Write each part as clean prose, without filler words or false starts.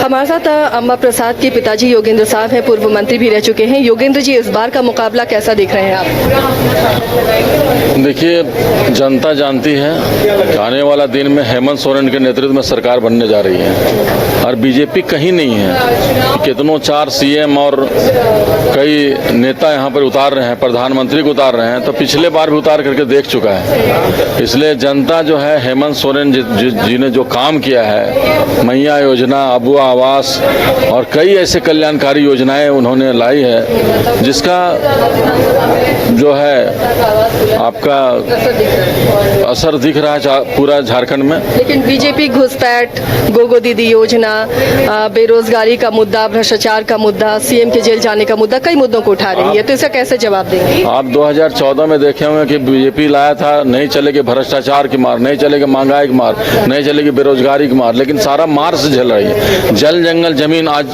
हमारे साथ अम्बा प्रसाद के पिताजी योगेंद्र साहब हैं, पूर्व मंत्री भी रह चुके हैं। योगेंद्र जी, इस बार का मुकाबला कैसा देख रहे हैं आप? देखिए, जनता जानती है कि आने वाला दिन में हेमंत सोरेन के नेतृत्व में सरकार बनने जा रही है और बीजेपी कहीं नहीं है। कितनों 4 सीएम और कई नेता यहाँ पर उतार रहे हैं, प्रधानमंत्री को उतार रहे हैं, तो पिछले बार भी उतार करके देख चुका है। इसलिए जनता जो है हेमंत सोरेन जी ने जो काम किया है, मैया योजना, अबुआ आवास और कई ऐसे कल्याणकारी योजनाएं उन्होंने लाई है, जिसका जो है आपका असर दिख रहा है पूरा झारखंड में। लेकिन बीजेपी घुसपैठ, गोगो दीदी योजना, बेरोजगारी का मुद्दा, भ्रष्टाचार का मुद्दा, सीएम के जेल जाने का मुद्दा, कई मुद्दों को उठा रही है, तो इसका कैसे जवाब देंगे? आप 2014 में देखे होंगे कि बीजेपी लाया था, नहीं चलेगी भ्रष्टाचार की मार, नहीं चलेगी महंगाई की मार, नहीं चलेगी बेरोजगारी की मार, लेकिन सारा मार से झेल रही है। जल जंगल जमीन आज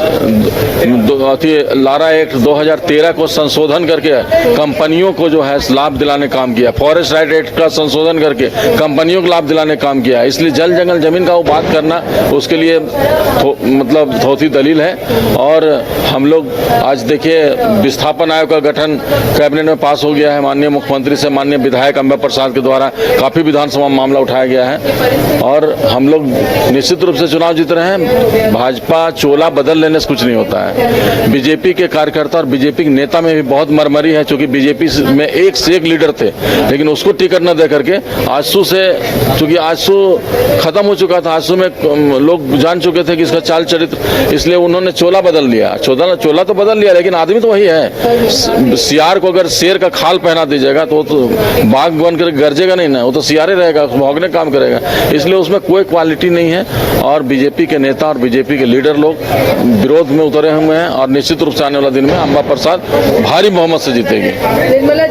लारा एक्ट 2013 को संशोधन करके कंपनियों को जो है लाभ दिलाने काम किया, फॉरेस्ट राइट एक्ट का संशोधन करके कंपनियों को लाभ दिलाने काम किया। इसलिए जल जंगल जमीन का वो बात करना उसके लिए मतलब थोथी दलील है। और हम लोग आज देखिए विस्थापन आयोग का गठन कैबिनेट में पास हो गया है, माननीय मुख्यमंत्री से माननीय विधायक अम्बा प्रसाद के द्वारा काफी विधानसभा में मामला उठाया गया है और हम लोग निश्चित रूप से चुनाव जीत रहे हैं। भाजपा चोला बदल लेने से कुछ नहीं होता है। बीजेपी के कार्यकर्ता और बीजेपी के नेता में भी बहुत मरमरी है, क्योंकि बीजेपी में एक से एक लीडर थे, लेकिन उसको टिकट न दे करके आजसू से, क्योंकि आजसू खत्म हो चुका था, आजसू में लोग जान चुके थे कि इसका चाल चरित्र, इसलिए उन्होंने चोला बदल लिया। चोला तो बदल लिया, लेकिन आदमी तो वही है। सियार को अगर शेर का खाल पहना दीजिएगा तो बाघ बन कर गरजेगा नहीं ना, वो तो सियारे रहेगा, भौंकने काम करेगा। इसलिए उसमें कोई क्वालिटी नहीं है और बीजेपी के नेता और बीजेपी के लीडर लोग विरोध में उतरे हुए हैं और निश्चित रूप से आने वाला दिन में अम्बा प्रसाद भारी बहुमत से जीतेगी। निर्मला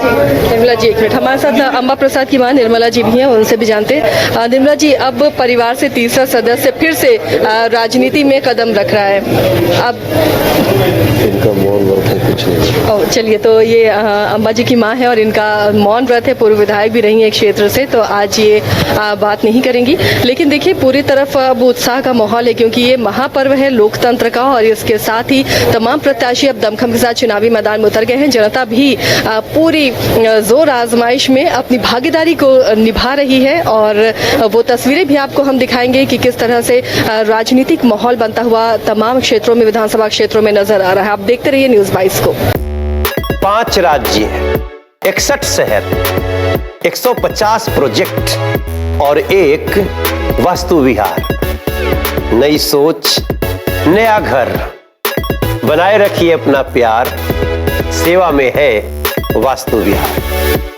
जी एक मिनट, हमारे साथ अम्बा प्रसाद की मां निर्मला जी भी हैं, उनसे भी जानते हैं। निर्मला जी, अब परिवार से तीसरा सदस्य फिर से राजनीति में कदम रख रहा है, अब इनका मौन व्रत है, कुछ नहीं। चलिए, तो ये अम्बा जी की मां है और इनका मौन व्रत है, पूर्व विधायक भी रही है एक क्षेत्र से, तो आज ये बात नहीं करेंगी। लेकिन देखिए, पूरी तरफ अब उत्साह का माहौल है, क्योंकि ये महापर्व है लोकतंत्र का और इसके साथ ही तमाम प्रत्याशी अब दमखम के साथ चुनावी मैदान में उतर गए हैं। जनता भी पूरी जोर आजमाइश में अपनी भागीदारी को निभा रही है और वो तस्वीरें भी आपको हम दिखाएंगे कि किस तरह से राजनीतिक माहौल बनता हुआ तमाम क्षेत्रों में, विधानसभा क्षेत्रों में नजर आ रहा है। आप देखते रहिए न्यूज़ 22 को। 5 राज्य, 61 शहर, 150 प्रोजेक्ट और एक वास्तु विहार। नई सोच, नया घर, बनाए रखिए अपना प्यार, सेवा में है वास्तु विहार।